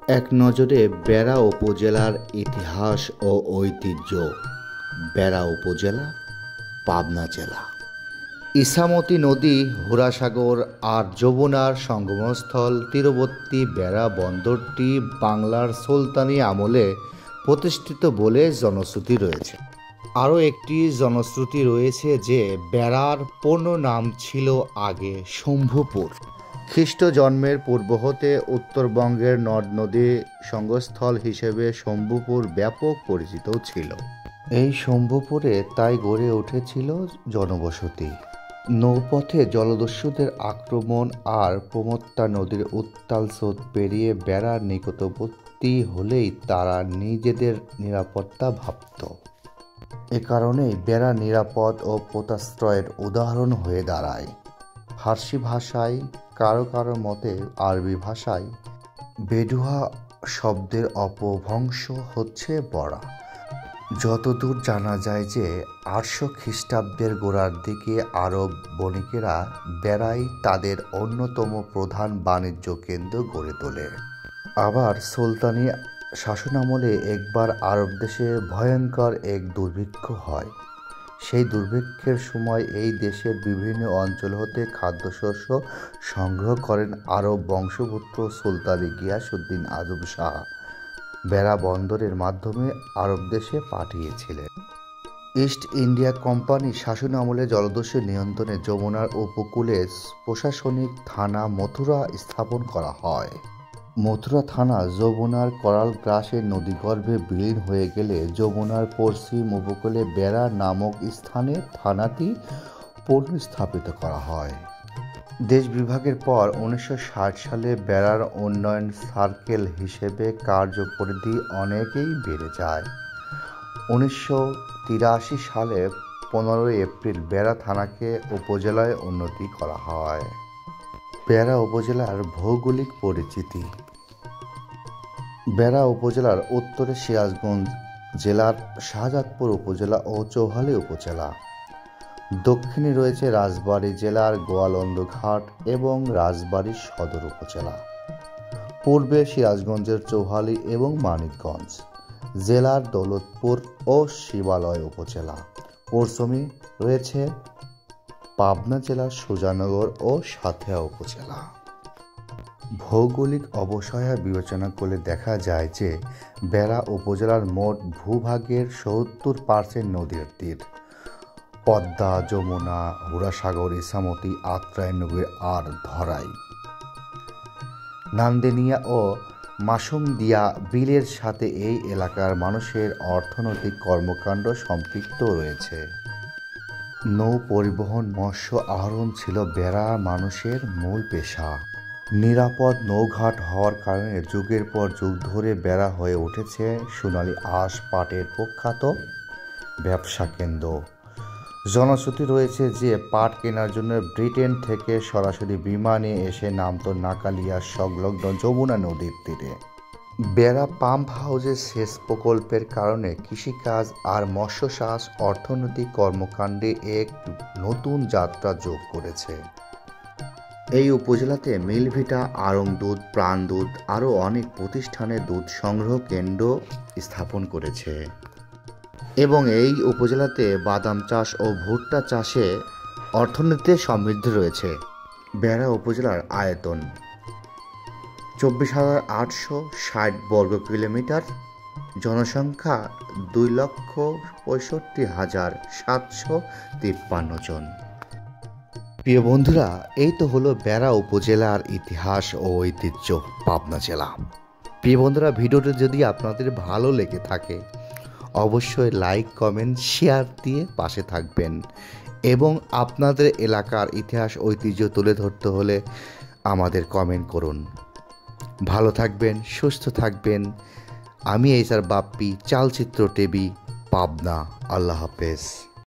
এক নজরে বেড়া উপজেলার ইতিহাস ও ঐতিহ্য। বেড়া উপজেলা, পাবনা জেলা। ইছামতি নদী, হুরাসাগর আর যমুনার সঙ্গমস্থল তীরবর্তী বেড়া বন্দরটি বাংলার সুলতানি আমলে প্রতিষ্ঠিত বলে জনশ্রুতি রয়েছে। আরও একটি জনশ্রুতি রয়েছে যে বেড়ার পূর্ণ নাম ছিল আগে শম্ভুপুর। খ্রিস্ট জন্মের পূর্ব হতে উত্তরবঙ্গের নদ নদী সঙ্গমস্থল হিসেবে শম্ভুপুর ব্যাপক পরিচিত ছিল। এই শম্ভুপুরে তাই গড়ে উঠেছিল জনবসতি। নৌপথে জলদস্যুদের আক্রমণ আর প্রমত্তা নদীর উত্তাল স্রোত পেরিয়ে বেড়ার নিকটবর্তী হলেই তারা নিজেদের নিরাপত্তা ভাবত। এ কারণেই বেড়া নিরাপদ ও পোতাশ্রয়ের উদাহরণ হয়ে দাঁড়ায়। ফার্সি ভাষায়, কারো কারো মতে আরবি ভাষায় বেডুয়া শব্দের অপভ্রংশ হচ্ছে বড়া। যতদূর জানা যায় যে 800 খ্রিস্টাব্দের গোড়ার দিকে আরব বণিকেরা বেড়ায় তাদের অন্যতম প্রধান বাণিজ্য কেন্দ্র গড়ে তোলে। আবার সুলতানি শাসনামলে একবার আরব দেশে ভয়ঙ্কর এক দুর্ভিক্ষ হয়। সেই দুর্ভিক্ষের সময় এই দেশের বিভিন্ন অঞ্চল হতে খাদ্যশস্য সংগ্রহ করেন আরব বংশপুত্র সুলতানি গিয়াসউদ্দিন আজম শাহ। বেড়া বন্দরের মাধ্যমে আরব দেশে পাঠিয়েছিলেন। ইস্ট ইন্ডিয়া কোম্পানি শাসনামলে জলদস্যু নিয়ন্ত্রণে যমুনার উপকূলে প্রশাসনিক থানা মথুরা স্থাপন করা হয়। মথুরা থানা যমুনার করাল গ্রাসে নদীগর্ভে বিলীন হয়ে গেলে যমুনার পশ্চিম উপকূলে বেড়া নামক স্থানে থানাটি পুনঃস্থাপিত করা হয়। দেশ বিভাগের পর 1960 সালে বেড়ার উন্নয়ন সার্কেল হিসেবে কার্যপরিধি অনেকেই বেড়ে যায়। 1983 সালে 15 এপ্রিল বেড়া থানাকে উপজেলায় উন্নীত করা হয়। বেড়া উপজেলার ভৌগোলিক পরিচিতি। বেড়া উপজেলার উত্তরে সিরাজগঞ্জ জেলার শাহজাদপুর উপজেলা ও চৌহালি উপজেলা। দক্ষিণে রয়েছে রাজবাড়ী জেলার গোয়ালন্দ ঘাট এবং রাজবাড়ী সদর উপজেলা। পূর্বে সিরাজগঞ্জের চৌহালি এবং মানিকগঞ্জ জেলার দৌলতপুর ও শিবালয় উপজেলা। পশ্চিমে রয়েছে পাবনা জেলার সুজানগর ও সাঁথিয়া উপজেলা। ভৌগোলিক অবক্ষয় বিবেচনা করলে দেখা যায় যে বেড়া উপজেলার মোট ভূভাগের 70% নদীর তীর। পদ্মা, যমুনা, হুরাসাগর, ইছামতি, আত্রাই নদী আর ধরাই, নান্দেনিয়া ও মাসুমদিয়া বিলের সাথে এই এলাকার মানুষের অর্থনৈতিক কর্মকাণ্ড সম্পৃক্ত রয়েছে। নৌ পরিবহন, মৎস্য আহরণ ছিল বেড়া মানুষের মূল পেশা। নিরাপদ নৌঘাট হওয়ার কারণে যুগের পর যুগ ধরে বেড়া হয়ে উঠেছে সোনালী আঁশ পাটের প্রখ্যাত ব্যবসা কেন্দ্র। জনশ্রুতি রয়েছে যে পাট কেনার জন্য ব্রিটেন থেকে সরাসরি বিমানে এসে নামত নাকালিয়ার সংলগ্ন যমুনা নদীর তীরে। বেড়া পাম্প হাউসের সেচ প্রকল্পের কারণে কৃষিকাজ আর মৎস্য চাষ অর্থনৈতিক কর্মকাণ্ডে এক নতুন যাত্রা যোগ করেছে। এই উপজেলাতে মিলভিটা, আড়ং দুধ, প্রাণ দুধ আরও অনেক প্রতিষ্ঠানে দুধ সংগ্রহ কেন্দ্র স্থাপন করেছে এবং এই উপজেলাতে বাদাম চাষ ও ভুট্টা চাষে অর্থনীতিতে সমৃদ্ধ রয়েছে। বেড়া উপজেলার আয়তন 24,860 বর্গ কিলোমিটার, জনসংখ্যা 2,65,753 জন। প্রিয় বন্ধুরা, এই তো হলো বেড়া উপজেলার ইতিহাস ও ঐতিহ্য, পাবনা জেলা। প্রিয় বন্ধুরা, ভিডিওটি যদি আপনাদের ভালো লেগে থাকে অবশ্যই লাইক, কমেন্ট, শেয়ার দিয়ে পাশে থাকবেন এবং আপনাদের এলাকার ইতিহাস ঐতিহ্য তুলে ধরতে হলে আমাদের কমেন্ট করুন। ভালো থাকবেন, সুস্থ থাকবেন। আমি এইচআর বাপ্পি, চালচিত্র টিভি, পাবনা। আল্লাহ হাফেজ।